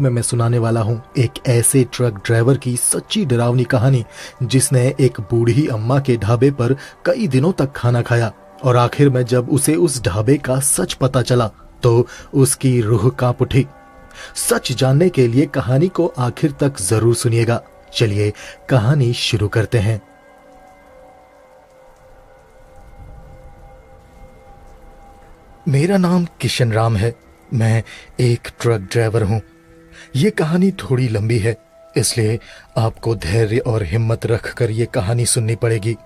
मैं सुनाने वाला हूँ एक ऐसे ट्रक ड्राइवर की सच्ची डरावनी कहानी जिसने एक बूढ़ी अम्मा के ढाबे पर कई दिनों तक खाना खाया और आखिर में जब उसे उस ढाबे का सच पता चला तो उसकी रूह कांप उठी। सच जानने के लिए कहानी को आखिर तक जरूर सुनिएगा। चलिए कहानी शुरू करते हैं। मेरा नाम किशन राम है। मैं एक ट्रक ड्राइवर हूँ। ये कहानी थोड़ी लंबी है, इसलिए आपको धैर्य और हिम्मत रखकर ये कहानी सुननी पड़ेगी।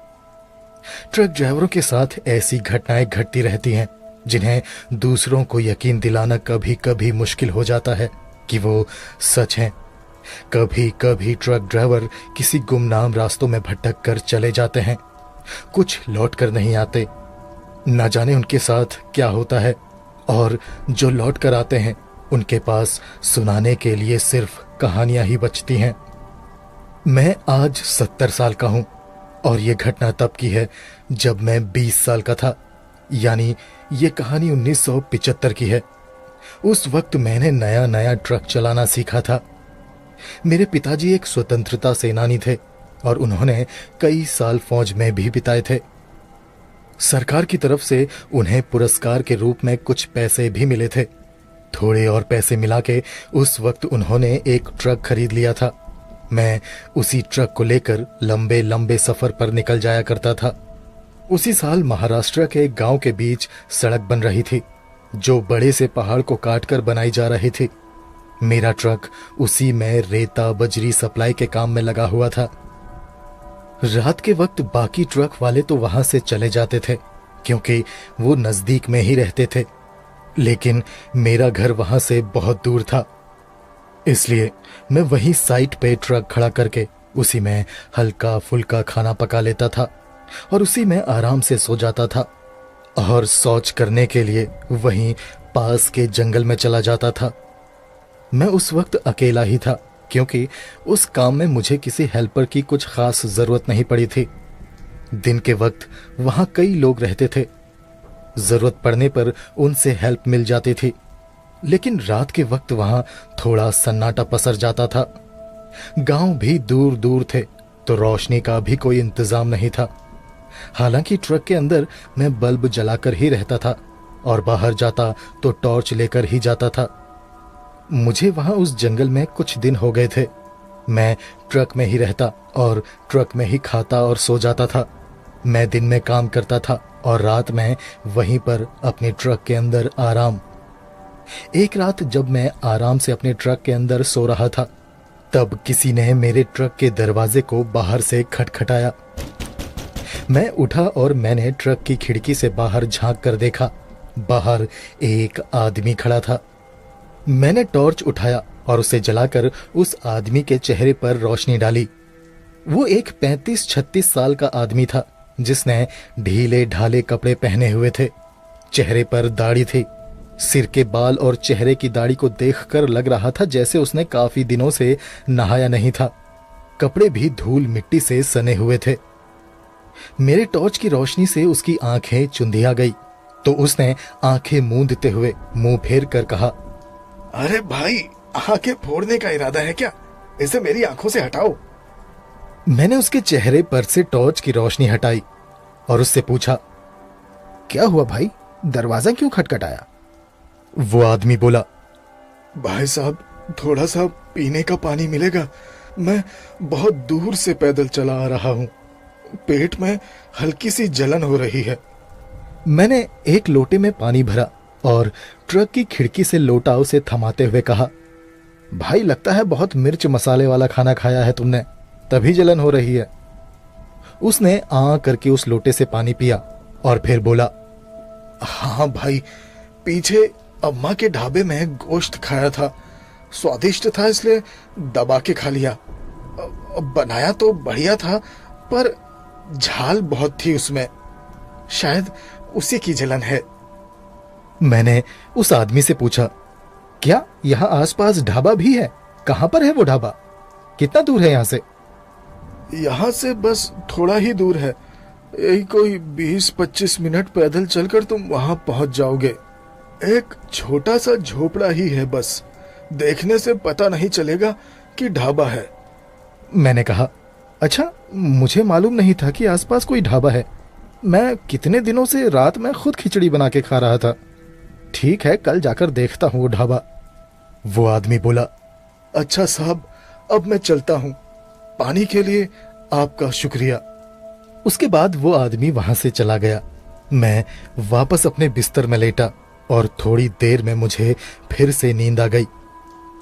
ट्रक ड्राइवरों के साथ ऐसी घटनाएं घटती रहती हैं जिन्हें दूसरों को यकीन दिलाना कभी कभी मुश्किल हो जाता है कि वो सच हैं। कभी कभी ट्रक ड्राइवर किसी गुमनाम रास्तों में भटक कर चले जाते हैं, कुछ लौट कर नहीं आते। न जाने उनके साथ क्या होता है, और जो लौट कर आते हैं उनके पास सुनाने के लिए सिर्फ कहानियां ही बचती हैं। मैं आज 70 साल का हूं और ये घटना तब की है जब मैं 20 साल का था, यानी ये कहानी 1975 की है। उस वक्त मैंने नया नया ट्रक चलाना सीखा था। मेरे पिताजी एक स्वतंत्रता सेनानी थे और उन्होंने कई साल फौज में भी बिताए थे। सरकार की तरफ से उन्हें पुरस्कार के रूप में कुछ पैसे भी मिले थे। थोड़े और पैसे मिला के उस वक्त उन्होंने एक ट्रक खरीद लिया था। मैं उसी ट्रक को लेकर लंबे लंबे सफर पर निकल जाया करता था। उसी साल महाराष्ट्र के गांव के बीच सड़क बन रही थी जो बड़े से पहाड़ को काटकर बनाई जा रही थी। मेरा ट्रक उसी में रेता बजरी सप्लाई के काम में लगा हुआ था। रात के वक्त बाकी ट्रक वाले तो वहां से चले जाते थे क्योंकि वो नजदीक में ही रहते थे, लेकिन मेरा घर वहां से बहुत दूर था। इसलिए मैं वहीं साइट पे ट्रक खड़ा करके उसी में हल्का फुल्का खाना पका लेता था और उसी में आराम से सो जाता था। और शौच करने के लिए वहीं पास के जंगल में चला जाता था। मैं उस वक्त अकेला ही था क्योंकि उस काम में मुझे किसी हेल्पर की कुछ खास जरूरत नहीं पड़ी थी। दिन के वक्त वहां कई लोग रहते थे, जरूरत पड़ने पर उनसे हेल्प मिल जाती थी, लेकिन रात के वक्त वहां थोड़ा सन्नाटा पसर जाता था। गांव भी दूर दूर थे तो रोशनी का भी कोई इंतजाम नहीं था। हालांकि ट्रक के अंदर मैं बल्ब जलाकर ही रहता था और बाहर जाता तो टॉर्च लेकर ही जाता था। मुझे वहां उस जंगल में कुछ दिन हो गए थे। मैं ट्रक में ही रहता और ट्रक में ही खाता और सो जाता था। मैं दिन में काम करता था और रात में वहीं पर अपने ट्रक के अंदर आराम। एक रात जब मैं आराम से अपने ट्रक के अंदर सो रहा था तब किसी ने मेरे ट्रक के दरवाजे को बाहर से खटखटाया। मैं उठा और मैंने ट्रक की खिड़की से बाहर झांक कर देखा। बाहर एक आदमी खड़ा था। मैंने टॉर्च उठाया और उसे जलाकर उस आदमी के चेहरे पर रोशनी डाली। वो एक 35-36 साल का आदमी था जिसने ढीले ढाले कपड़े पहने हुए थे। चेहरे पर दाढ़ी थी। सिर के बाल और चेहरे की दाढ़ी को देखकर लग रहा था जैसे उसने काफी दिनों से नहाया नहीं था। कपड़े भी धूल मिट्टी से सने हुए थे। मेरे टॉर्च की रोशनी से उसकी आंखें चुंधिया गई तो उसने आंखें मूंदते हुए मुंह फेर कर कहा, अरे भाई, आंखें फोड़ने का इरादा है क्या? इसे मेरी आंखों से हटाओ। मैंने उसके चेहरे पर से टॉर्च की रोशनी हटाई और उससे पूछा, क्या हुआ भाई, दरवाजा क्यों खटखटाया? वो आदमी बोला, भाई साहब, थोड़ा सा पीने का पानी मिलेगा? मैं बहुत दूर से पैदल चला आ रहा हूँ। पेट में हल्की सी जलन हो रही है। मैंने एक लोटे में पानी भरा और ट्रक की खिड़की से लोटा उसे थमाते हुए कहा, भाई लगता है बहुत मिर्च मसाले वाला खाना खाया है तुमने, तभी जलन हो रही है। उसने आ करके उस लोटे से पानी पिया और फिर बोला, हाँ भाई, पीछे अम्मा के ढाबे में गोश्त खाया था, स्वादिष्ट था इसलिए दबा के खा लिया। बनाया तो बढ़िया था पर झाल बहुत थी उसमें, शायद उसी की जलन है। मैंने उस आदमी से पूछा, क्या यहाँ आसपास ढाबा भी है? कहाँ पर है वो ढाबा? कितना दूर है यहाँ से? यहाँ से बस थोड़ा ही दूर है, यही कोई 20-25 मिनट पैदल चलकर तुम वहां पहुंच जाओगे। एक छोटा सा झोपड़ा ही है बस, देखने से पता नहीं चलेगा कि ढाबा है। मैंने कहा, अच्छा, मुझे मालूम नहीं था कि आसपास कोई ढाबा है। मैं कितने दिनों से रात में खुद खिचड़ी बना के खा रहा था। ठीक है, कल जाकर देखता हूँ वो ढाबा। वो आदमी बोला, अच्छा साहब, अब मैं चलता हूँ। पानी के लिए आपका शुक्रिया। उसके बाद वो आदमी वहां से चला गया। मैं वापस अपने बिस्तर में लेटा और थोड़ी देर में मुझे फिर से नींद आ गई।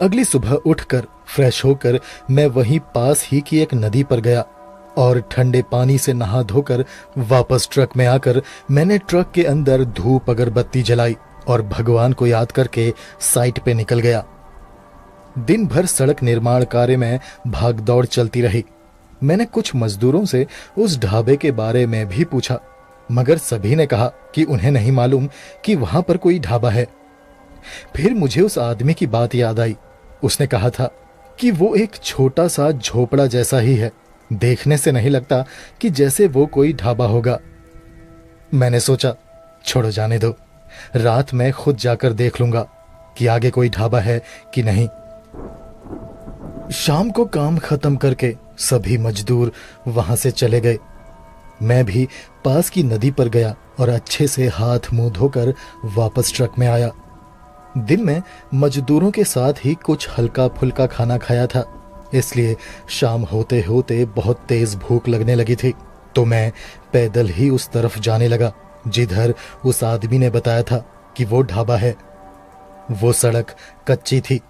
अगली सुबह उठकर फ्रेश होकर मैं वहीं पास ही की एक नदी पर गया और ठंडे पानी से नहा धोकर वापस ट्रक में आकर मैंने ट्रक के अंदर धूप अगरबत्ती जलाई और भगवान को याद करके साइट पे निकल गया। दिन भर सड़क निर्माण कार्य में भागदौड़ चलती रही। मैंने कुछ मजदूरों से उस ढाबे के बारे में भी पूछा, मगर सभी ने कहा कि उन्हें नहीं मालूम कि वहां पर कोई ढाबा है। फिर मुझे उस आदमी की बात याद आई। उसने कहा था कि वो एक छोटा सा झोपड़ा जैसा ही है, देखने से नहीं लगता कि जैसे वो कोई ढाबा होगा। मैंने सोचा, छोड़ो जाने दो, रात में खुद जाकर देख लूंगा कि आगे कोई ढाबा है कि नहीं। शाम को काम खत्म करके सभी मजदूर वहां से चले गए। मैं भी पास की नदी पर गया और अच्छे से हाथ मुंह धोकर वापस ट्रक में आया। दिन में मजदूरों के साथ ही कुछ हल्का फुल्का खाना खाया था, इसलिए शाम होते होते बहुत तेज भूख लगने लगी थी। तो मैं पैदल ही उस तरफ जाने लगा जिधर उस आदमी ने बताया था कि वो ढाबा है। वो सड़क कच्ची थी।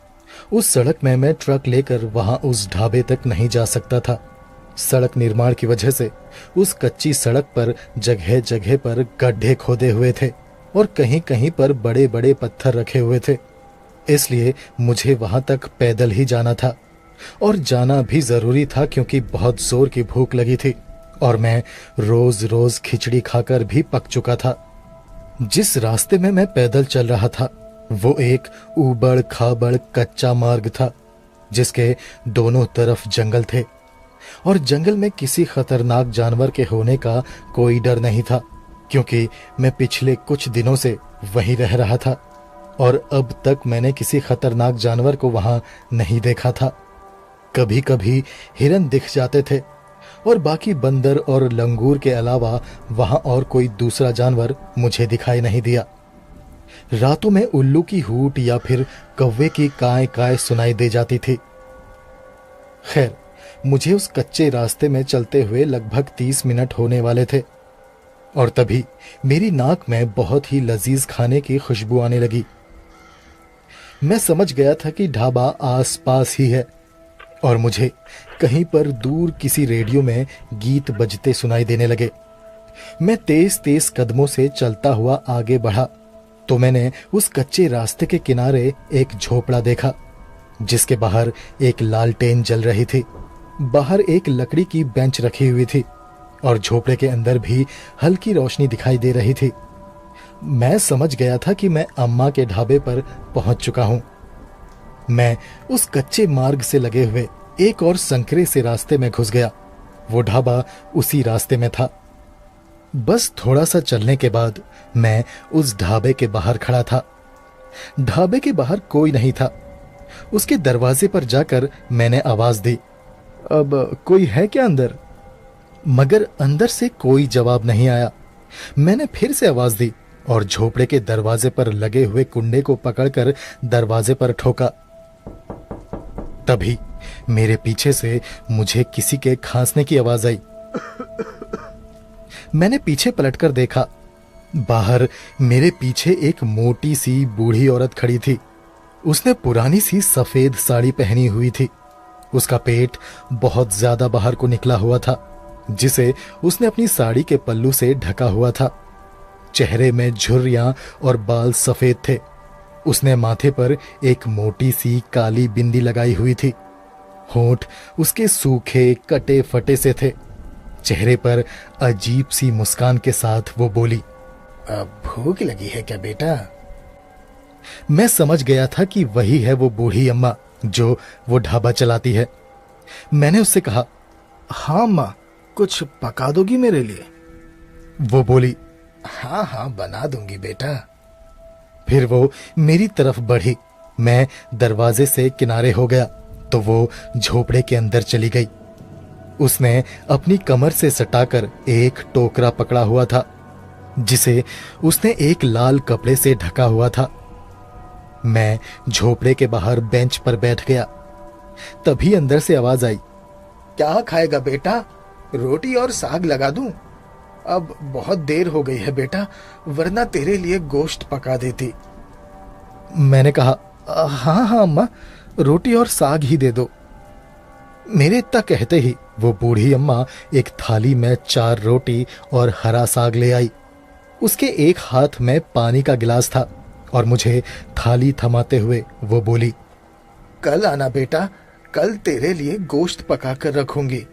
उस सड़क में मैं ट्रक लेकर वहां उस ढाबे तक नहीं जा सकता था। सड़क निर्माण की वजह से उस कच्ची सड़क पर जगह जगह पर गड्ढे खोदे हुए थे और कहीं कहीं पर बड़े बड़े पत्थर रखे हुए थे। इसलिए मुझे वहां तक पैदल ही जाना था और जाना भी जरूरी था, क्योंकि बहुत जोर की भूख लगी थी और मैं रोज रोज खिचड़ी खाकर भी पक चुका था। जिस रास्ते में मैं पैदल चल रहा था वो एक ऊबड़ खाबड़ कच्चा मार्ग था, जिसके दोनों तरफ जंगल थे और जंगल में किसी खतरनाक जानवर के होने का कोई डर नहीं था, क्योंकि मैं पिछले कुछ दिनों से वहीं रह रहा था और अब तक मैंने किसी खतरनाक जानवर को वहां नहीं देखा था। कभी कभी हिरन दिख जाते थे और बाकी बंदर और लंगूर के अलावा वहां और कोई दूसरा जानवर मुझे दिखाई नहीं दिया। रातों में उल्लू की हूट या फिर कौवे की काय काय सुनाई दे जाती थी। खैर, मुझे उस कच्चे रास्ते में चलते हुए लगभग 30 मिनट होने वाले थे और तभी मेरी नाक में बहुत ही लजीज खाने की खुशबू आने लगी। मैं समझ गया था कि ढाबा आस पास ही है और मुझे कहीं पर दूर किसी रेडियो में गीत बजते सुनाई देने लगे। मैं तेज तेज कदमों से चलता हुआ आगे बढ़ा तो मैंने उस कच्चे रास्ते के किनारे एक झोपड़ा देखा, जिसके बाहर एक लालटेन जल रही थी। बाहर एक लकड़ी की बेंच रखी हुई थी और झोपड़े के अंदर भी हल्की रोशनी दिखाई दे रही थी। मैं समझ गया था कि मैं अम्मा के ढाबे पर पहुंच चुका हूं। मैं उस कच्चे मार्ग से लगे हुए एक और संकरे से रास्ते में घुस गया। वो ढाबा उसी रास्ते में था। बस थोड़ा सा चलने के बाद मैं उस ढाबे के बाहर खड़ा था। ढाबे के बाहर कोई नहीं था। उसके दरवाजे पर जाकर मैंने आवाज दी, अब कोई है क्या अंदर? मगर अंदर से कोई जवाब नहीं आया। मैंने फिर से आवाज दी और झोपड़े के दरवाजे पर लगे हुए कुंडे को पकड़कर दरवाजे पर ठोका। तभी मेरे पीछे से मुझे किसी के खांसने की आवाज आई। मैंने पीछे पलटकर देखा। बाहर मेरे पीछे एक मोटी सी बूढ़ी औरत खड़ी थी। उसने पुरानी सी सफेद साड़ी पहनी हुई थी। उसका पेट बहुत ज्यादा बाहर को निकला हुआ था, जिसे उसने अपनी साड़ी के पल्लू से ढका हुआ था। चेहरे में झुर्रियां और बाल सफेद थे। उसने माथे पर एक मोटी सी काली बिंदी लगाई हुई थी। होंठ उसके सूखे कटे फटे से थे। चेहरे पर अजीब सी मुस्कान के साथ वो बोली, अब भूख लगी है क्या बेटा? मैं समझ गया था कि वही है वो बूढ़ी अम्मा जो वो ढाबा चलाती है। मैंने उससे कहा, हाँ माँ, कुछ पका दोगी मेरे लिए? वो बोली, हाँ हाँ, बना दूंगी बेटा। फिर वो मेरी तरफ बढ़ी मैं दरवाजे से किनारे हो गया तो वो झोपड़े के अंदर चली गई। उसने अपनी कमर से सटाकर एक टोकरा पकड़ा हुआ था जिसे उसने एक लाल कपड़े से ढका हुआ था। मैं झोपड़े के बाहर बेंच पर बैठ गया। तभी अंदर से आवाज आई, क्या खाएगा बेटा? रोटी और साग लगा दूं? अब बहुत देर हो गई है बेटा, वरना तेरे लिए गोश्त पका देती। मैंने कहा, हाँ हाँ अम्मा, रोटी और साग ही दे दो। मेरे इतना कहते ही वो बूढ़ी अम्मा एक थाली में 4 रोटी और हरा साग ले आई। उसके एक हाथ में पानी का गिलास था और मुझे थाली थमाते हुए वो बोली, कल आना बेटा, कल तेरे लिए गोश्त पका कर रखूंगी।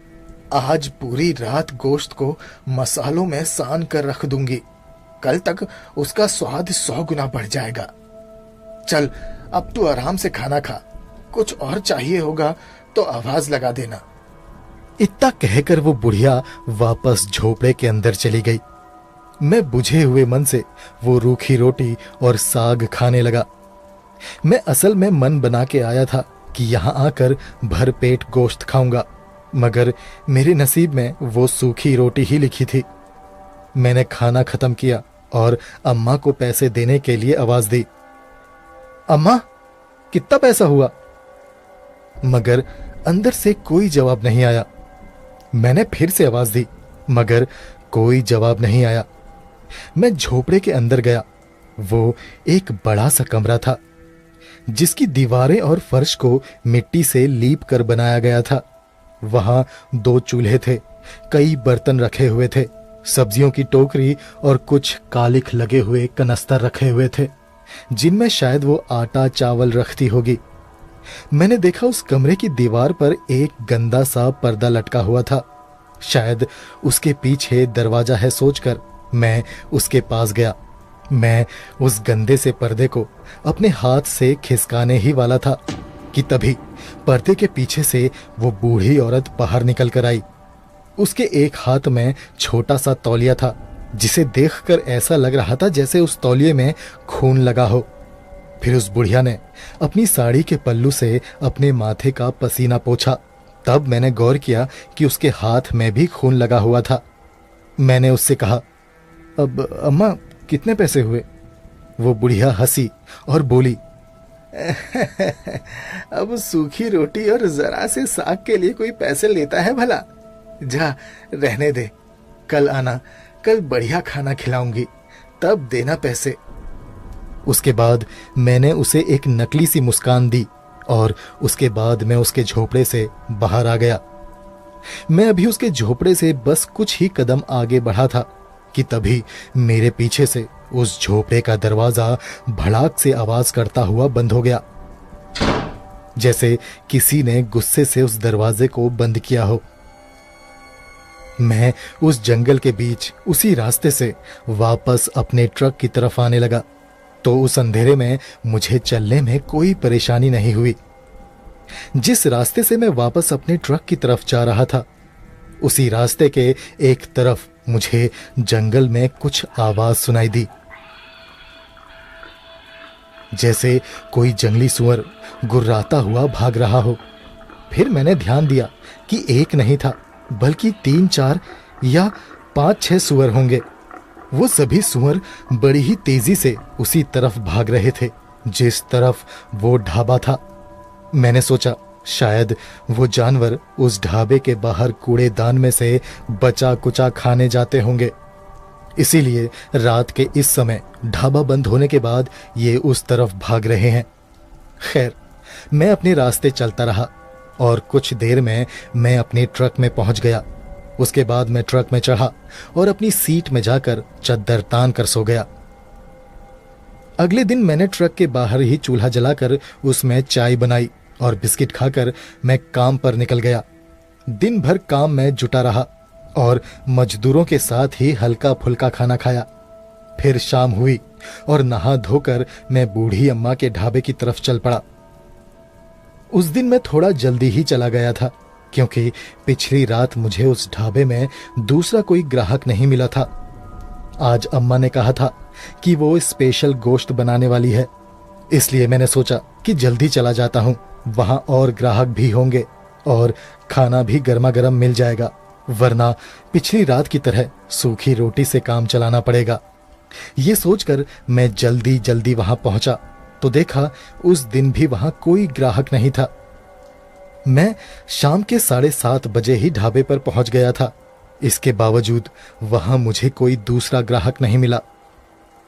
आज पूरी रात गोश्त को मसालों में सान कर रख दूंगी। कल तक उसका स्वाद 100 गुना बढ़ जाएगा। चल अब तू आराम से खाना खा, कुछ और चाहिए होगा तो आवाज लगा देना। इतना कहकर वो बुढ़िया वापस झोपड़े के अंदर चली गई। मैं बुझे हुए मन से वो रूखी रोटी और साग खाने लगा। मैं असल में मन बना के आया था कि यहां आकर भर पेट गोश्त खाऊंगा, मगर मेरे नसीब में वो सूखी रोटी ही लिखी थी। मैंने खाना खत्म किया और अम्मा को पैसे देने के लिए आवाज दी, अम्मा कितना पैसा हुआ? मगर अंदर से कोई जवाब नहीं आया। मैंने फिर से आवाज दी, मगर कोई जवाब नहीं आया। मैं झोपड़े के अंदर गया। वो एक बड़ा सा कमरा था जिसकी दीवारें और फर्श को मिट्टी से लीप कर बनाया गया था। वहां 2 चूल्हे थे, कई बर्तन रखे हुए थे, सब्जियों की टोकरी और कुछ कालिख लगे हुए कनस्तर रखे हुए थे जिनमें शायद वो आटा चावल रखती होगी। मैंने देखा उस कमरे की दीवार पर एक गंदा सा पर्दा लटका हुआ था। शायद उसके पीछे दरवाजा है सोचकर मैं उसके पास गया। मैं उस गंदे से पर्दे को अपने हाथ से खिसकाने ही वाला था कि तभी पर्दे के पीछे से वो बूढ़ी औरत बाहर निकल कर आई। उसके एक हाथ में छोटा सा तौलिया था जिसे देखकर ऐसा लग रहा था जैसे उस तौलिए में खून लगा हो। फिर उस बुढ़िया ने अपनी साड़ी के पल्लू से अपने माथे का पसीना पोंछा। तब मैंने गौर किया कि उसके हाथ में भी खून लगा हुआ था। मैंने उससे कहा, अब अम्मा कितने पैसे हुए? वो बुढ़िया हंसी और बोली, अब सूखी रोटी और जरा से साग के लिए कोई पैसे लेता है भला? जा रहने दे, कल आना, कल बढ़िया खाना खिलाऊंगी, तब देना पैसे। उसके बाद मैंने उसे एक नकली सी मुस्कान दी और उसके बाद मैं उसके झोपड़े से बाहर आ गया। मैं अभी उसके झोपड़े से बस कुछ ही कदम आगे बढ़ा था कि तभी मेरे पीछे से उस झोपड़े का दरवाजा भड़ाक से आवाज करता हुआ बंद हो गया, जैसे किसी ने गुस्से से उस दरवाजे को बंद किया हो। मैं उस जंगल के बीच उसी रास्ते से वापस अपने ट्रक की तरफ आने लगा तो उस अंधेरे में मुझे चलने में कोई परेशानी नहीं हुई। जिस रास्ते से मैं वापस अपने ट्रक की तरफ जा रहा था उसी रास्ते के एक तरफ मुझे जंगल में कुछ आवाज सुनाई दी, जैसे कोई जंगली सुअर गुर्राता हुआ भाग रहा हो। फिर मैंने ध्यान दिया कि एक नहीं था बल्कि 3-4 या 5-6 सुअर होंगे। वो सभी सुअर बड़ी ही तेजी से उसी तरफ भाग रहे थे जिस तरफ वो ढाबा था। मैंने सोचा शायद वो जानवर उस ढाबे के बाहर कूड़ेदान में से बचा कुचा खाने जाते होंगे, इसीलिए रात के इस समय ढाबा बंद होने के बाद ये उस तरफ भाग रहे हैं। खैर, मैं अपने रास्ते चलता रहा और कुछ देर में मैं अपने ट्रक में पहुंच गया। उसके बाद मैं ट्रक में चढ़ा और अपनी सीट में जाकर चद्दर तान कर सो गया। अगले दिन मैंने ट्रक के बाहर ही चूल्हा जलाकर उसमें चाय बनाई और बिस्किट खाकर मैं काम पर निकल गया। दिन भर काम में जुटा रहा और मजदूरों के साथ ही हल्का फुल्का खाना खाया। फिर शाम हुई और नहा धोकर मैं बूढ़ी अम्मा के ढाबे की तरफ चल पड़ा। उस दिन मैं थोड़ा जल्दी ही चला गया था क्योंकि पिछली रात मुझे उस ढाबे में दूसरा कोई ग्राहक नहीं मिला था। आज अम्मा ने कहा था कि वो स्पेशल गोश्त बनाने वाली है। इसलिए मैंने सोचा कि जल्दी चला जाता हूँ, वहां और ग्राहक भी होंगे और खाना भी गर्मा गर्म मिल जाएगा, वरना पिछली रात की तरह सूखी रोटी से काम चलाना पड़ेगा। ये सोचकर मैं जल्दी जल्दी वहां पहुंचा तो देखा उस दिन भी वहां कोई ग्राहक नहीं था। मैं शाम के 7:30 बजे ही ढाबे पर पहुंच गया था। इसके बावजूद वहां मुझे कोई दूसरा ग्राहक नहीं मिला।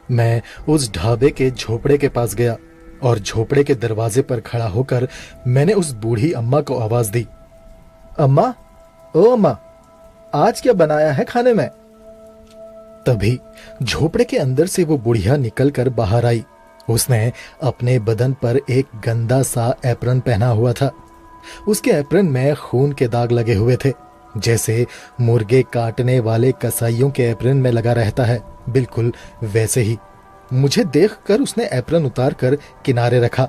मैं उस ढाबे के झोपड़े के पास गया और झोपड़े के दरवाजे पर खड़ा होकर मैंने उस बूढ़ी अम्मा को आवाज दी, अम्मा, ओ अम्मा, आज क्या बनाया है खाने में? तभी झोपड़े के अंदर से वो बुढ़िया निकलकर बाहर आई। उसने अपने बदन पर एक गंदा सा एप्रन पहना हुआ था। उसके एप्रन में खून के दाग लगे हुए थे, जैसे मुर्गे काटने वाले कसाईयों के एप्रन में लगा रहता है, बिल्कुल वैसे ही। मुझे देखकर उसने एप्रन उतार कर किनारे रखा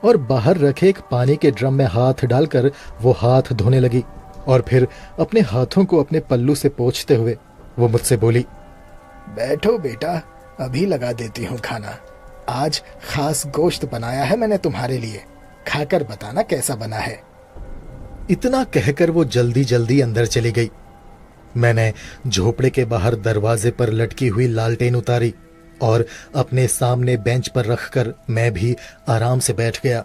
और बाहर रखे एक पानी के ड्रम में हाथ डालकर वो हाथ धोने लगी और फिर अपने हाथों को अपने पल्लू से पोंछते हुए वो मुझसे बोली, बैठो बेटा, अभी लगा देती हूँ खाना। आज खास गोश्त बनाया है मैंने तुम्हारे लिए, खाकर बताना कैसा बना है। इतना कहकर वो जल्दी जल्दी अंदर चली गई। मैंने झोपड़े के बाहर दरवाजे पर लटकी हुई लालटेन उतारी और अपने सामने बेंच पर रखकर मैं भी आराम से बैठ गया।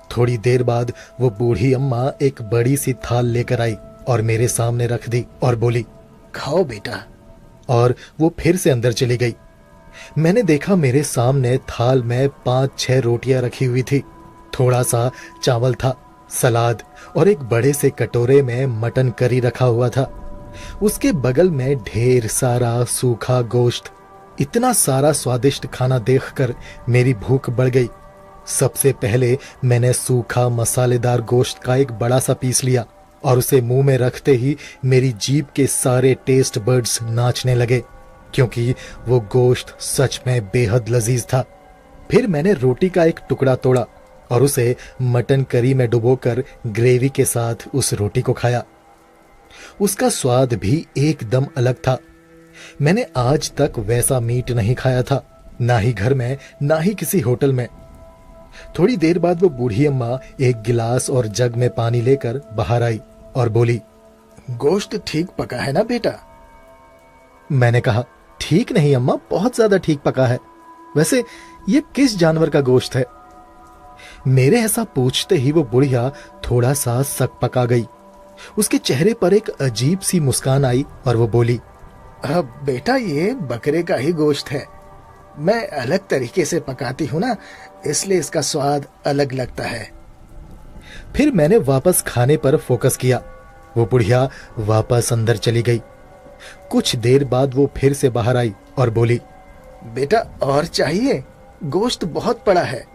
थोड़ी देर बाद वो बूढ़ी अम्मा एक बड़ी सी थाल लेकर आई और मेरे सामने रख दी और बोली, खाओ बेटा। और वो फिर से अंदर चली गई। मैंने देखा मेरे सामने थाल में 5-6 रोटियां रखी हुई थी। थोड़ा सा चावल था, सलाद और एक बड़े से कटोरे में मटन करी रखा हुआ था। उसके बगल में ढेर सारा सूखा गोश्त। इतना सारा स्वादिष्ट खाना देखकर मेरी भूख बढ़ गई। सबसे पहले मैंने सूखा मसालेदार गोश्त का एक बड़ा सा पीस लिया और उसे मुंह में रखते ही मेरी जीभ के सारे टेस्ट बर्ड्स नाचने लगे, क्योंकि वो गोश्त सच में बेहद लजीज था। फिर मैंने रोटी का एक टुकड़ा तोड़ा और उसे मटन करी में डुबोकर ग्रेवी के साथ उस रोटी को खाया। उसका स्वाद भी एकदम अलग था। मैंने आज तक वैसा मीट नहीं खाया था, ना ही घर में, ना ही किसी होटल में। थोड़ी देर बाद वो बूढ़ी अम्मा एक गिलास और जग में पानी लेकर बाहर आई और बोली, गोश्त ठीक पका है ना बेटा? मैंने कहा, ठीक नहीं अम्मा, बहुत ज्यादा ठीक पका है। वैसे ये किस जानवर का गोश्त है? मेरे ऐसा पूछते ही वो बुढ़िया थोड़ा सा सक पका गई। उसके चेहरे पर एक अजीब सी मुस्कान आई और वो बोली, बेटा, ये बकरे का ही गोश्त है। मैं अलग तरीके से पकाती हूँ ना, इसलिए इसका स्वाद अलग लगता है। फिर मैंने वापस खाने पर फोकस किया। वो बुढ़िया वापस अंदर चली गई। कुछ देर बाद वो फिर से बाहर आई और बोली, बेटा और चाहिए? गोश्त बहुत पड़ा है।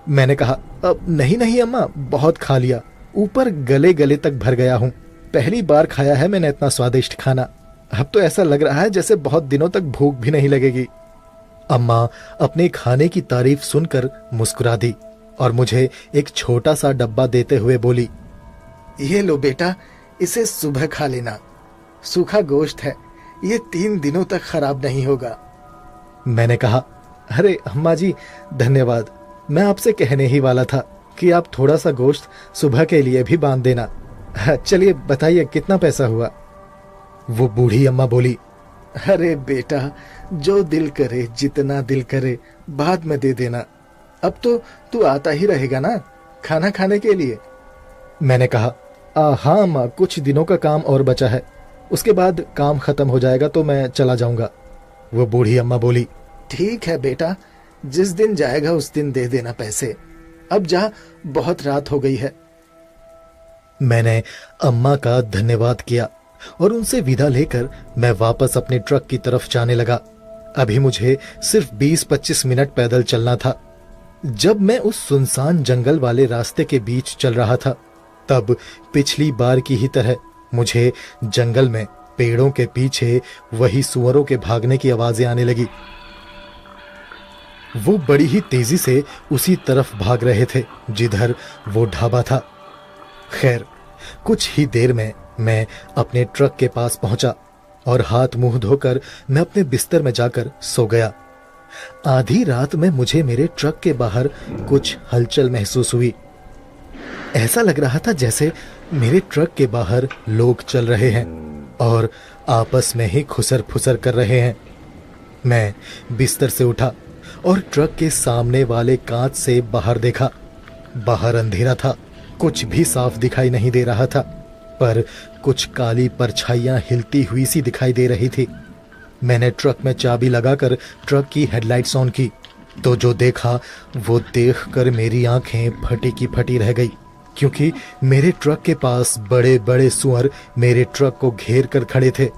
मैंने कहा, अब नहीं नहीं अम्मा, बहुत खा लिया, ऊपर गले गले तक भर गया हूँ। पहली बार खाया है मैंने इतना स्वादिष्ट खाना। अब तो ऐसा लग रहा है जैसे बहुत दिनों तक भूख भी नहीं लगेगी। अम्मा अपने खाने की तारीफ सुनकर मुस्कुरा दी और मुझे एक छोटा सा डब्बा देते हुए बोली, ये लो बेटा, इसे सुबह खा लेना। सूखा गोश्त है, ये 3 दिनों तक खराब नहीं होगा। मैंने कहा, अरे अम्मा जी, धन्यवाद। मैं आपसे कहने ही वाला था कि आप थोड़ा सा गोश्त सुबह के लिए भी बांध देना। चलिए बताइए, कितना पैसा हुआ? वो बूढ़ी अम्मा बोली, अरे बेटा, जो दिल करे, जितना दिल करे, बाद में दे देना। अब तो तू आता ही रहेगा ना खाना खाने के लिए। मैंने कहा, हाँ अम्मा, कुछ दिनों का काम और बचा है, उसके बाद काम खत्म हो जाएगा तो मैं चला जाऊंगा। वो बूढ़ी अम्मा बोली, ठीक है बेटा, जिस दिन जाएगा उस दिन दे देना पैसे। अब जा, बहुत रात हो गई है। मैंने अम्मा का धन्यवाद किया और उनसे विदा लेकर मैं वापस अपने ट्रक की तरफ जाने लगा। अभी मुझे सिर्फ 20-25 मिनट पैदल चलना था। जब मैं उस सुनसान जंगल वाले रास्ते के बीच चल रहा था, तब पिछली बार की ही तरह मुझे जंगल में पेड़ों के पीछे वही सुअरों के भागने की आवाजें आने लगी। वो बड़ी ही तेजी से उसी तरफ भाग रहे थे जिधर वो ढाबा था। खैर, कुछ ही देर में मैं अपने ट्रक के पास पहुंचा और हाथ मुंह धोकर मैं अपने बिस्तर में जाकर सो गया। आधी रात में मुझे मेरे ट्रक के बाहर कुछ हलचल महसूस हुई। ऐसा लग रहा था जैसे मेरे ट्रक के बाहर लोग चल रहे हैं और आपस में ही खुसर फुसर कर रहे हैं। मैं बिस्तर से उठा और ट्रक के सामने वाले कांच से बाहर देखा। बाहर अंधेरा था, कुछ भी साफ दिखाई नहीं दे रहा था, पर कुछ काली परछाइयां हिलती हुई सी दिखाई दे रही थी। मैंने ट्रक में चाबी लगाकर ट्रक की हेडलाइट्स ऑन की तो जो देखा वो देखकर मेरी आंखें फटी की फटी रह गई, क्योंकि मेरे ट्रक के पास बड़े बड़े सुअर मेरे ट्रक को घेर कर खड़े थे।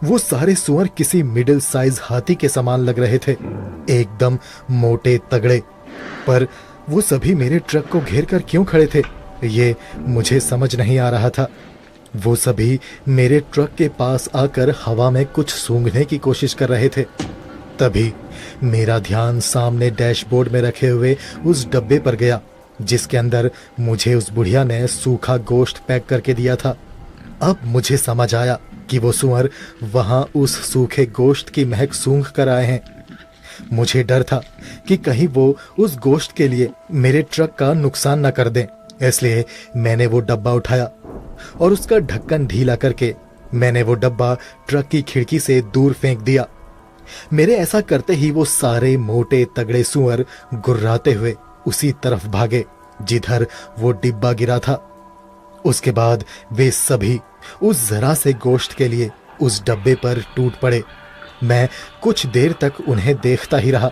वो सारे सुअर किसी मिडिल साइज हाथी के समान लग रहे थे, एकदम मोटे तगड़े। पर वो सभी मेरे ट्रक को घेर कर क्यों खड़े थे, ये मुझे समझ नहीं आ रहा था। वो सभी मेरे ट्रक के पास आकर हवा में कुछ सूंघने की कोशिश कर रहे थे। तभी मेरा ध्यान सामने डैशबोर्ड में रखे हुए उस डब्बे पर गया जिसके अंदर मुझे उस बुढ़िया ने सूखा गोश्त पैक करके दिया था। अब मुझे समझ आया कि वो सुअर वहां उस सूखे गोश्त की महक सूंघ कर आए हैं। मुझे डर था कि कहीं वो उस गोश्त के लिए मेरे ट्रक का नुकसान न कर दें, इसलिए मैंने वो डब्बा उठाया और उसका ढक्कन ढीला करके मैंने वो डब्बा ट्रक की खिड़की से दूर फेंक दिया। मेरे ऐसा करते ही वो सारे मोटे तगड़े सुअर गुर्राते हुए उसी तरफ भागे जिधर वो डिब्बा गिरा था। उसके बाद वे सभी उस जरा से गोश्त के लिए उस डब्बे पर टूट पड़े। मैं कुछ देर तक उन्हें देखता ही रहा।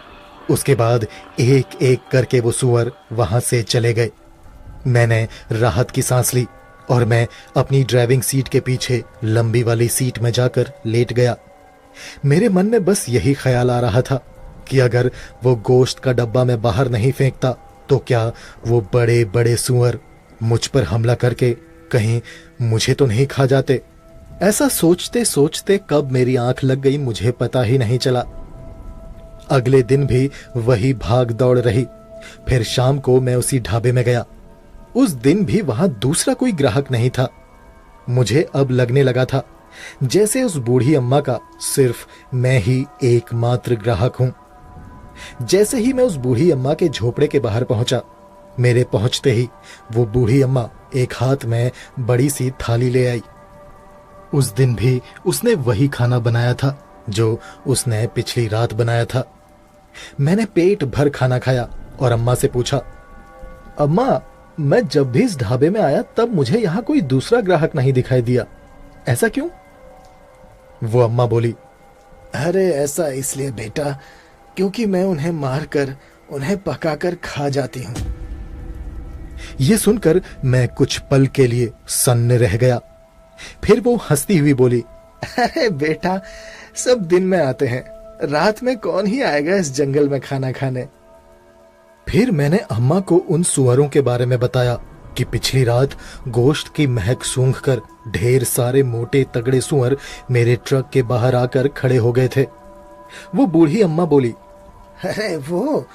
उसके बाद एक एक करके वो सुअर वहां से चले गए। मैंने राहत की सांस ली और मैं अपनी ड्राइविंग सीट के पीछे लंबी वाली सीट में जाकर लेट गया। मेरे मन में बस यही ख्याल आ रहा था कि अगर वो गोश्त का डब्बा मैं बाहर नहीं फेंकता तो क्या वो बड़े बड़े सुअर मुझ पर हमला करके कहीं मुझे तो नहीं खा जाते। ऐसा सोचते सोचते कब मेरी आंख लग गई मुझे पता ही नहीं चला। अगले दिन भी वही भाग दौड़ रही। फिर शाम को मैं उसी ढाबे में गया। उस दिन भी वहां दूसरा कोई ग्राहक नहीं था। मुझे अब लगने लगा था जैसे उस बूढ़ी अम्मा का सिर्फ मैं ही एकमात्र ग्राहक हूं। जैसे ही मैं उस बूढ़ी अम्मा के झोपड़े के बाहर पहुंचा, मेरे पहुंचते ही वो बूढ़ी अम्मा एक हाथ में बड़ी सी थाली ले आई। उस दिन भी उसने वही खाना बनाया था जो उसने पिछली रात बनाया था। मैंने पेट भर खाना खाया और अम्मा से पूछा, अम्मा, मैं जब भी इस ढाबे में आया तब मुझे यहाँ कोई दूसरा ग्राहक नहीं दिखाई दिया, ऐसा क्यों? वो अम्मा बोली, अरे ऐसा इसलिए बेटा क्योंकि मैं उन्हें मारकर उन्हें पकाकर खा जाती हूँ। ये सुनकर मैं कुछ पल के लिए सन्न रह गया। फिर वो हंसती हुई बोली, अरे बेटा, सब दिन में आते हैं, रात में कौन ही आएगा इस जंगल में खाना खाने। फिर मैंने अम्मा को उन सुअरों के बारे में बताया कि पिछली रात गोश्त की महक सूंघकर ढेर सारे मोटे तगड़े सुअर मेरे ट्रक के बाहर आकर खड़े हो गए थे। वो बूढ़ी अम्मा बोली, अरे वो,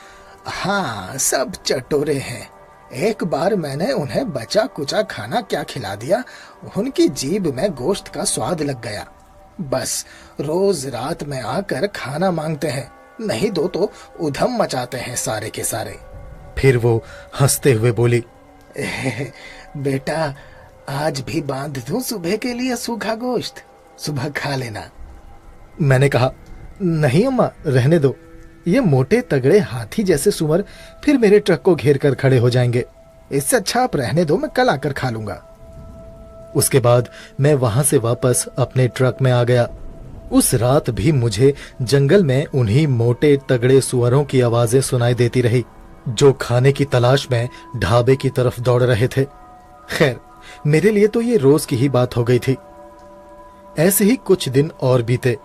हाँ, सब चटोरे हैं। एक बार मैंने उन्हें बचा कुचा खाना क्या खिला दिया, उनकी जीभ में गोश्त का स्वाद लग गया। बस रोज रात में आकर खाना मांगते हैं, नहीं दो तो उधम मचाते हैं सारे के सारे। फिर वो हंसते हुए बोली, बेटा, आज भी बांध दूं सुबह के लिए सूखा गोश्त, सुबह खा लेना। मैंने कहा, नहीं अम्मा, रहने दो। ये मोटे तगड़े हाथी जैसे सुअर फिर मेरे ट्रक को घेर कर खड़े हो जाएंगे। इससे अच्छा आप रहने दो, मैं कल आकर खा लूंगा। उसके बाद मैं वहां से वापस अपने ट्रक में आ गया। उस रात भी मुझे जंगल में उन्हीं मोटे तगड़े सुअरों की आवाजें सुनाई देती रही जो खाने की तलाश में ढाबे की तरफ दौड़ रहे थे। खैर, मेरे लिए तो ये रोज की ही बात हो गई थी। ऐसे ही कुछ दिन और बीते।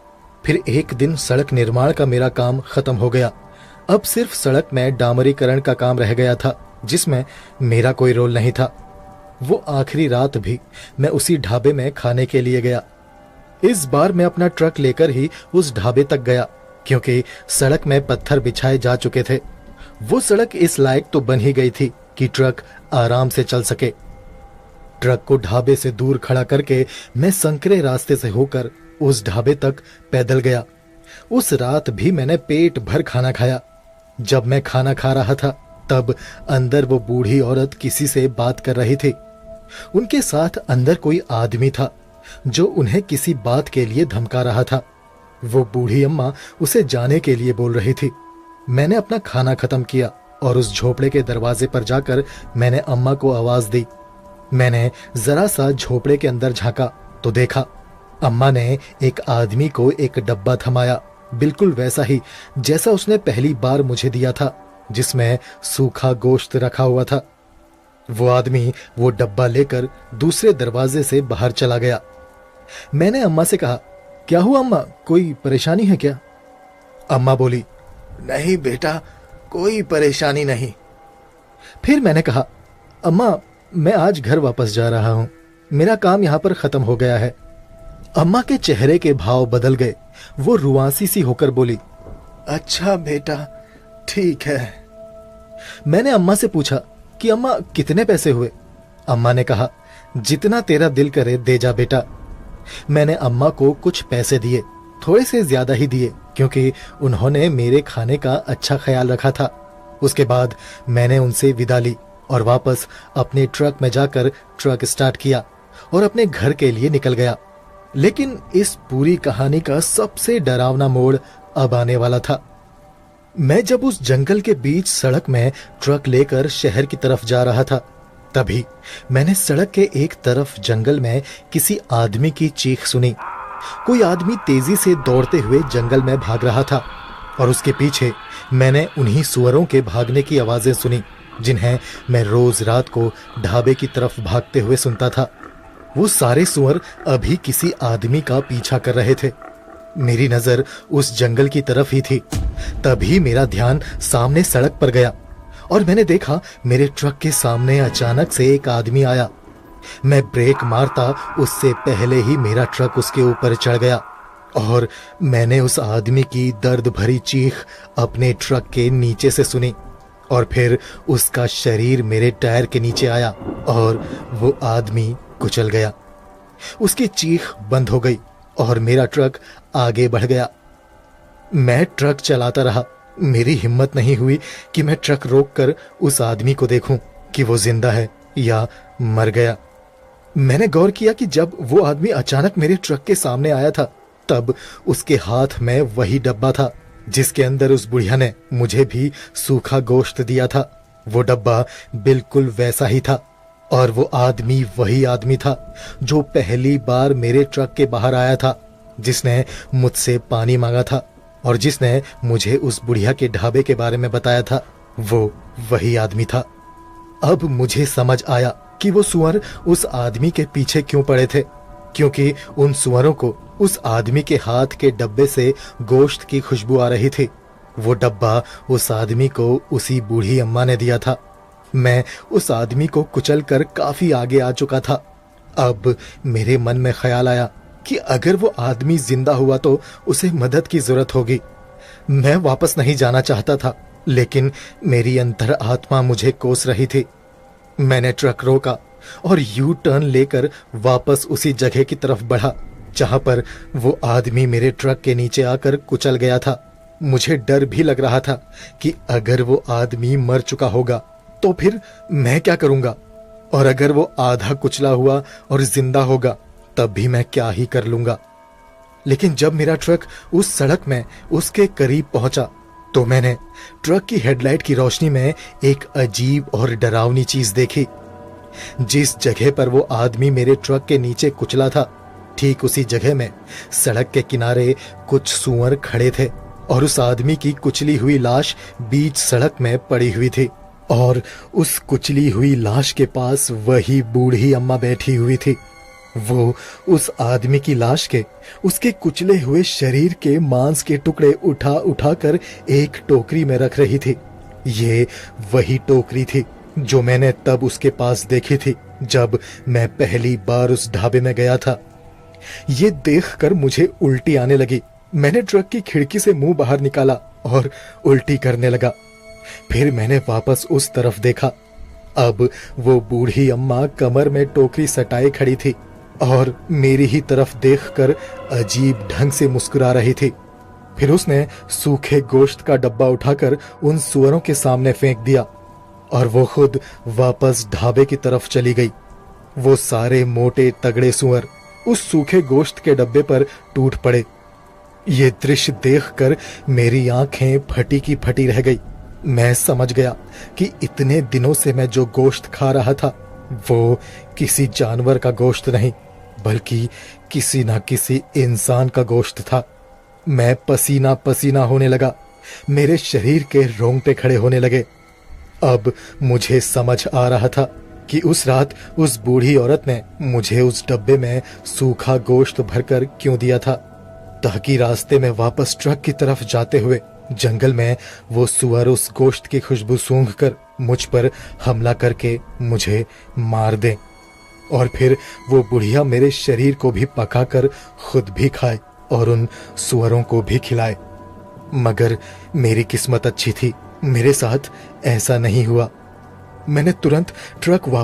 फिर एक दिन सड़क निर्माण का मेरा काम खत्म हो गया। अब सिर्फ सड़क में डामरीकरण का काम रह गया था जिसमें मेरा कोई रोल नहीं था। वो आखिरी रात भी मैं उसी ढाबे में खाने के लिए गया। इस बार मैं अपना ट्रक लेकर ही उस ढाबे तक गया क्योंकि सड़क में पत्थर बिछाए जा चुके थे। वो सड़क इस लायक तो बन ही गई थी कि ट्रक आराम से चल सके। ट्रक को ढाबे से दूर खड़ा करके मैं संकरे रास्ते से होकर उस ढाबे तक पैदल गया। उस रात भी मैंने पेट भर खाना खाया। जब मैं खाना खा रहा था तब अंदर वो बूढ़ी औरत किसी से बात कर रही थी। उनके साथ अंदर कोई आदमी था जो उन्हें किसी बात के लिए धमका रहा था। वो बूढ़ी अम्मा उसे जाने के लिए बोल रही थी। मैंने अपना खाना खत्म किया और उस झोपड़े के दरवाजे पर जाकर मैंने अम्मा को आवाज दी। मैंने जरा सा झोपड़े के अंदर झांका तो देखा अम्मा ने एक आदमी को एक डब्बा थमाया, बिल्कुल वैसा ही जैसा उसने पहली बार मुझे दिया था, जिसमें सूखा गोश्त रखा हुआ था। वो आदमी वो डब्बा लेकर दूसरे दरवाजे से बाहर चला गया। मैंने अम्मा से कहा, क्या हुआ अम्मा, कोई परेशानी है क्या? अम्मा बोली, नहीं बेटा, कोई परेशानी नहीं। फिर मैंने कहा, अम्मा मैं आज घर वापस जा रहा हूं, मेरा काम यहां पर खत्म हो गया है। अम्मा के चेहरे के भाव बदल गए। वो रुआंसी सी होकर बोली, अच्छा बेटा, ठीक है। मैंने अम्मा से पूछा कि अम्मा कितने पैसे हुए? अम्मा ने कहा, जितना तेरा दिल करे दे जा बेटा। मैंने अम्मा को कुछ पैसे दिए, थोड़े से ज्यादा ही दिए क्योंकि उन्होंने मेरे खाने का अच्छा ख्याल रखा था। उसके बाद मैंने उनसे विदा ली और वापस अपने ट्रक में जाकर ट्रक स्टार्ट किया और अपने घर के लिए निकल गया। लेकिन इस पूरी कहानी का सबसे डरावना मोड़ अब आने वाला था। मैं जब उस जंगल के बीच सड़क में ट्रक लेकर शहर की तरफ जा रहा था, तभी मैंने सड़क के एक तरफ जंगल में किसी आदमी की चीख सुनी। कोई आदमी तेजी से दौड़ते हुए जंगल में भाग रहा था और उसके पीछे मैंने उन्हीं सुअरों के भागने की आवाजें सुनी जिन्हें मैं रोज रात को ढाबे की तरफ भागते हुए सुनता था। वो सारे सुअर अभी किसी आदमी का पीछा कर रहे थे। मेरी नजर उस जंगल की तरफ ही थी। तभी मेरा ध्यान सामने सड़क पर गया और मैंने देखा मेरे ट्रक के सामने अचानक से एक आदमी आया। मैं ब्रेक मारता उससे पहले ही मेरा ट्रक उसके ऊपर चढ़ गया और मैंने उस आदमी की दर्द भरी चीख अपने ट्रक के नीचे से सुनी और फिर उसका शरीर मेरे टायर के नीचे आया और वो आदमी कुचल गया। उसकी चीख बंद हो गई और मेरा ट्रक आगे बढ़ गया। मैं ट्रक चलाता रहा। मेरी हिम्मत नहीं हुई कि मैं ट्रक रोककर उस आदमी को देखूं कि वो जिंदा है या मर गया। मैंने गौर किया कि जब वो आदमी अचानक मेरे ट्रक के सामने आया था तब उसके हाथ में वही डब्बा था जिसके अंदर उस बुढ़िया ने मुझे भी सूखा गोश्त दिया था। वो डब्बा बिल्कुल वैसा ही था और वो आदमी वही आदमी था जो पहली बार मेरे ट्रक के बाहर आया था, जिसने मुझसे पानी मांगा था और जिसने मुझे उस बुढ़िया के ढाबे के बारे में बताया था। वो वही आदमी था। अब मुझे समझ आया कि वो सुअर उस आदमी के पीछे क्यों पड़े थे, क्योंकि उन सुअरों को उस आदमी के हाथ के डब्बे से गोश्त की खुशबू आ रही थी। वो डब्बा उस आदमी को उसी बूढ़ी अम्मा ने दिया था। मैं उस आदमी को कुचलकर काफी आगे आ चुका था। अब मेरे मन में ख्याल आया कि अगर वो आदमी जिंदा हुआ तो उसे मदद की जरूरत होगी। मैं वापस नहीं जाना चाहता था, लेकिन मेरी अंतर आत्मा मुझे कोस रही थी। मैंने ट्रक रोका और यू टर्न लेकर वापस उसी जगह की तरफ बढ़ा जहां पर वो आदमी मेरे ट्रक के नीचे आकर कुचल गया था। मुझे डर भी लग रहा था कि अगर वो आदमी मर चुका होगा तो फिर मैं क्या करूंगा, और अगर वो आधा कुचला हुआ और जिंदा होगा तब भी मैं क्या ही कर लूंगा। लेकिन जब मेरा ट्रक उस सड़क में उसके करीब पहुंचा तो मैंने ट्रक की हेडलाइट की रोशनी में एक अजीब और डरावनी चीज देखी। जिस जगह पर वो आदमी मेरे ट्रक के नीचे कुचला था, ठीक उसी जगह में सड़क के किनारे कुछ सूअर खड़े थे और उस आदमी की कुचली हुई लाश बीच सड़क में पड़ी हुई थी और उस कुचली हुई लाश के पास वही बूढ़ी अम्मा बैठी हुई थी। वो उस आदमी की लाश के उसके कुचले हुए शरीर के मांस के टुकड़े उठा उठाकर एक टोकरी में रख रही थी। ये वही टोकरी थी जो मैंने तब उसके पास देखी थी जब मैं पहली बार उस ढाबे में गया था। ये देखकर मुझे उल्टी आने लगी। मैंने ट्रक की खिड़की से मुंह बाहर निकाला और उल्टी करने लगा। फिर मैंने वापस उस तरफ देखा। अब वो बूढ़ी अम्मा कमर में टोकरी सटाए खड़ी थी और मेरी ही तरफ देखकर अजीब ढंग से मुस्कुरा रही थी। फिर उसने सूखे गोश्त का डब्बा उठाकर उन सुअरों के सामने फेंक दिया और वो खुद वापस ढाबे की तरफ चली गई। वो सारे मोटे तगड़े सुअर उस सूखे गोश्त के डब्बे पर टूट पड़े। ये दृश्य देखकर मेरी आंखें फटी की फटी रह गई। मैं समझ गया कि इतने दिनों से मैं जो गोश्त खा रहा था वो किसी जानवर का गोश्त नहीं बल्कि किसी ना किसी इंसान का गोश्त था। मैं पसीना पसीना होने लगा, मेरे शरीर के रोंगटे खड़े होने लगे। अब मुझे समझ आ रहा था कि उस रात उस बूढ़ी औरत ने मुझे उस डब्बे में सूखा गोश्त भरकर क्यों दिया था, ताकि रास्ते में वापस ट्रक की तरफ जाते हुए जंगल में वो सुअर उस गोश्त की खुशबू सूंघकर मुझ पर हमला करके मुझे मार दे और फिर वो बुढ़िया मेरे शरीर को भी पकाकर खुद भी खाए और उन सुअरों को भी खिलाए। मगर मेरी किस्मत अच्छी थी, मेरे साथ ऐसा नहीं हुआ। मैंने तुरंत ट्रक